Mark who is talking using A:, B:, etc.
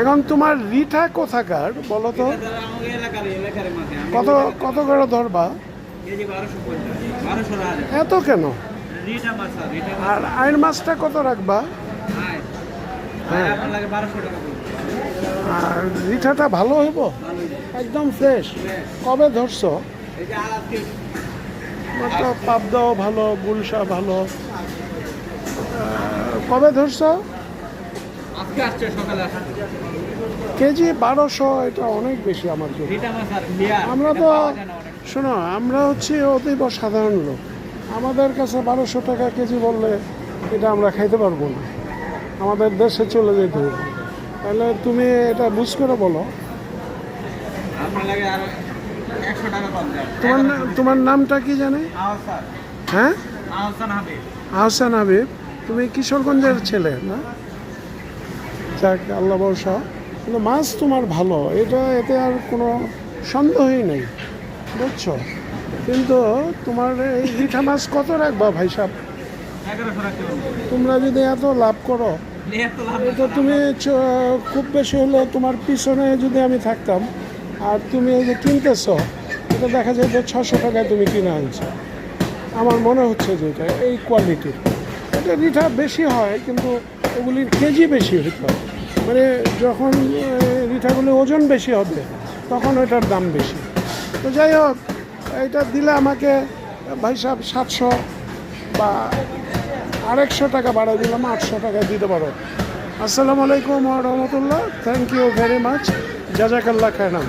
A: এখন তোমার রিঠা কোথাকার বলো তো? কত কত করে ধরবা? এত কেন? আর আইন মাছটা কত রাখবা? হ্যাঁ, আর রিঠাটা ভালো হইব, একদম ফ্রেশ। কবে ধরছো? পাবদাও ভালো, গুলশা ভালো। কবে ধরছো? কেজি 1200, এটা অনেক বেশি আমার জন্য। আমরা তো শোনো, আমরা হচ্ছে অতীব সাধারণ লোক, আমাদের কাছে 1200 টাকা কেজি বললে এটা আমরা খাইতে পারবো না, আমাদের দেশে চলে যেতে হবে। তাহলে তুমি এটা বুঝ করে বলো। তোমার নামটা কি জানে? হ্যাঁ, আহসান হাবিব। তুমি কিশোরগঞ্জের ছেলে না? যাক, আল্লাহ ভরসা। কিন্তু মাছ তোমার ভালো, এতে আর কোনো সন্দেহই নেই, বুঝছো? কিন্তু তোমার এই রিঠা মাছ কত রাখবা ভাই সাহেব? তোমরা যদি এত লাভ করো, এটা তুমি খুব বেশি হলে তোমার পিছনে যদি আমি থাকতাম, আর তুমি এই যে কিনতেছ, এটা দেখা যায় যে 600 টাকায় তুমি কিনে আনছো। আমার মনে হচ্ছে যে এটা এই কোয়ালিটির, এটা রিঠা বেশি হয় কিন্তু এগুলির কেজি বেশি হতে হয়। মানে যখন রিঠাগুলির ওজন বেশি হবে তখন ওইটার দাম বেশি। তো যাই হোক, এটা দিলে আমাকে ভাই সাহেব 700 বা 100 টাকা বাড়াই দিলাম, 800 টাকায় দিতে পারো। আসসালামু আলাইকুম ওয়া রাহমাতুল্লাহ। Thank you very much. জাজাকাল্লাহ খায়রান।